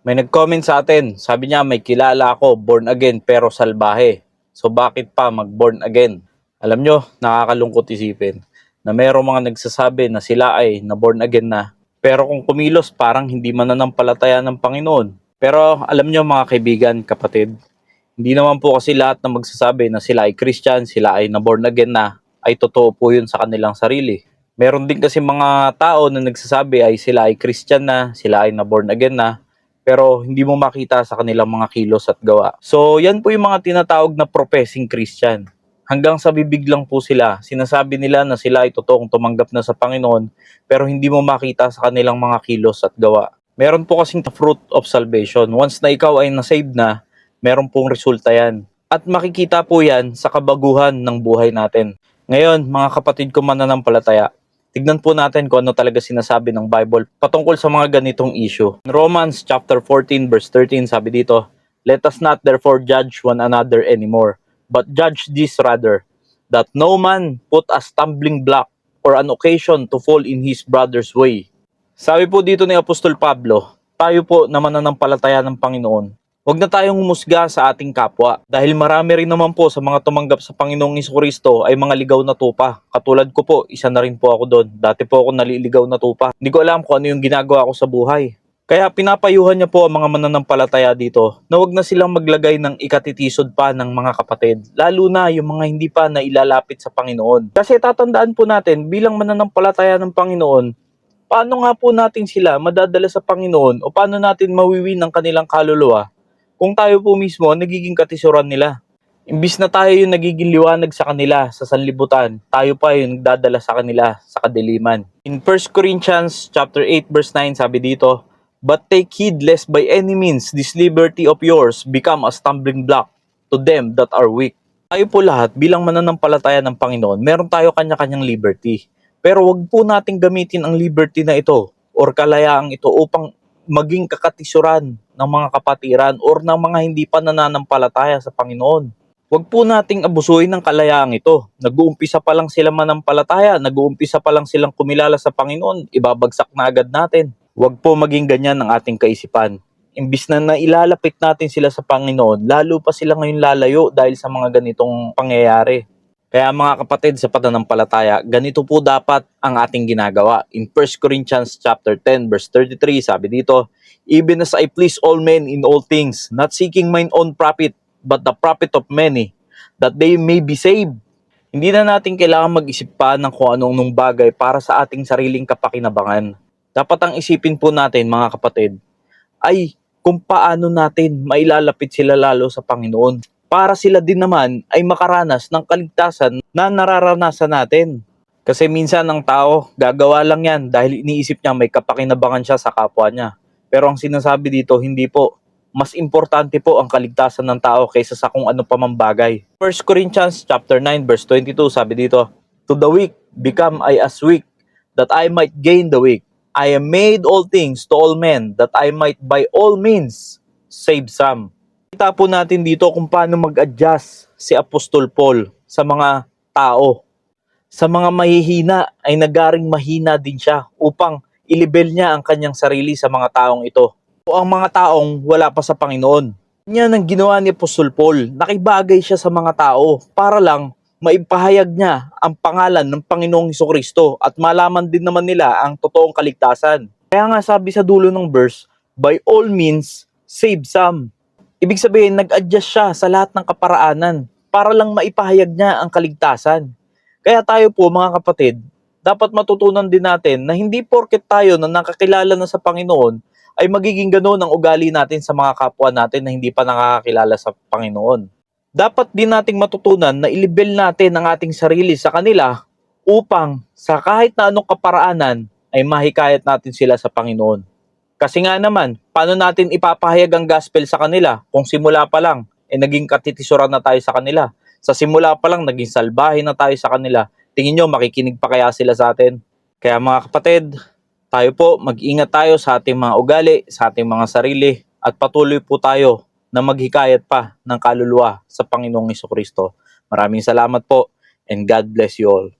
May nag-comment sa atin, sabi niya may kilala ako, born again pero salbahe. So bakit pa mag-born again? Alam nyo, nakakalungkot isipin na mayroong mga nagsasabi na sila ay na born again na. Pero kung kumilos parang hindi mananampalataya ng Panginoon. Pero alam nyo mga kaibigan, kapatid, hindi naman po kasi lahat na magsasabi na sila ay Christian, sila ay na born again na, ay totoo po yun sa kanilang sarili. Meron din kasi mga tao na nagsasabi ay sila ay Christian na, sila ay na born again na, pero hindi mo makita sa kanilang mga kilos at gawa. So yan po yung mga tinatawag na professing Christian. Hanggang sa bibig lang po sila, sinasabi nila na sila ay totoong tumanggap na sa Panginoon, pero hindi mo makita sa kanilang mga kilos at gawa. Meron po kasing fruit of salvation. Once na ikaw ay nasave na, meron pong resulta yan. At makikita po yan sa kabaguhan ng buhay natin. Ngayon, mga kapatid ko mananampalataya, tignan po natin kung ano talaga sinasabi ng Bible patungkol sa mga ganitong issue. In Romans chapter 14 verse 13 sabi dito, "Let us not therefore judge one another anymore, but judge this rather, that no man put a stumbling block or an occasion to fall in his brother's way." Sabi po dito ni Apostol Pablo, tayo po na mananampalataya ng Panginoon, huwag na tayong humusga sa ating kapwa dahil marami rin naman po sa mga tumanggap sa Panginoong Jesucristo ay mga ligaw na tupa. Katulad ko po, isa na rin po ako doon. Dati po ako naliligaw na tupa. Hindi ko alam kung ano yung ginagawa ko sa buhay. Kaya pinapayuhan niya po ang mga mananampalataya dito na huwag na silang maglagay ng ikatitisod pa ng mga kapatid, lalo na yung mga hindi pa nailalapit sa Panginoon. Kasi tatandaan po natin bilang mananampalataya ng Panginoon, paano nga po natin sila madadala sa Panginoon o paano natin mawiwin ang kanilang kaluluwa kung tayo po mismo nagiging katisuran nila? Imbis na tayo yung nagiging liwanag sa kanila sa sanlibutan, tayo pa yung nagdadala sa kanila sa kadiliman. In 1 Corinthians chapter 8 verse 9 sabi dito, "But take heed lest by any means this liberty of yours become a stumbling block to them that are weak." Tayo po lahat bilang mananampalataya ng Panginoon, meron tayo kanya-kanyang liberty. Pero wag po nating gamitin ang liberty na ito or kalayaang ito upang maging kakatisuran ng mga kapatiran or ng mga hindi pa nananampalataya sa Panginoon. Wag po nating abusuin ng kalayaang ito. Nag-uumpisa pa lang sila manampalataya, nag-uumpisa pa lang silang kumilala sa Panginoon, ibabagsak na agad natin. Wag po maging ganyan ang ating kaisipan. Imbis na nailalapit natin sila sa Panginoon, lalo pa sila ngayon lalayo dahil sa mga ganitong pangyayari. Kaya mga kapatid sa pananampalataya, ganito po dapat ang ating ginagawa. In 1 Corinthians chapter 10 verse 33, sabi dito, "Even as I please all men in all things, not seeking mine own profit, but the profit of many, that they may be saved." Hindi na natin kailangan mag-isip pa ng kung anong bagay para sa ating sariling kapakinabangan. Dapat ang isipin po natin mga kapatid ay kung paano natin mailalapit sila lalo sa Panginoon para sila din naman ay makaranas ng kaligtasan na nararanasan natin. Kasi minsan ang tao, gagawa lang yan dahil iniisip niya may kapakinabangan siya sa kapwa niya. Pero ang sinasabi dito, hindi po. Mas importante po ang kaligtasan ng tao kaysa sa kung ano pa mang bagay. 1 Corinthians chapter 9 verse 22 sabi dito, "To the weak become I as weak, that I might gain the weak. I am made all things to all men, that I might by all means save some." Kita po natin dito kung paano mag-adjust si Apostol Paul sa mga tao. Sa mga mahihina ay nagaring mahina din siya upang ilibel niya ang kanyang sarili sa mga taong ito. O ang mga taong wala pa sa Panginoon. Yan ang ginawa ni Apostol Paul. Nakibagay siya sa mga tao para lang maipahayag niya ang pangalan ng Panginoong Jesucristo at malaman din naman nila ang totoong kaligtasan. Kaya nga sabi sa dulo ng verse, by all means, save some. Ibig sabihin, nag-adjust siya sa lahat ng kaparaanan para lang maipahayag niya ang kaligtasan. Kaya tayo po mga kapatid, dapat matutunan din natin na hindi porket tayo na nakakilala na sa Panginoon ay magiging ganoon ang ugali natin sa mga kapwa natin na hindi pa nakakakilala sa Panginoon. Dapat din nating matutunan na ilibel natin ang ating sarili sa kanila upang sa kahit na anong kaparaanan ay mahikayat natin sila sa Panginoon. Kasi nga naman, paano natin ipapahayag ang gospel sa kanila kung simula pa lang, naging katitisuran na tayo sa kanila. Sa simula pa lang, naging salbahe na tayo sa kanila. Tingin nyo, makikinig pa kaya sila sa atin? Kaya mga kapatid, tayo po, mag-ingat tayo sa ating mga ugali, sa ating mga sarili, at patuloy po tayo na maghikayat pa ng kaluluwa sa Panginoong Jesucristo. Maraming salamat po, and God bless you all.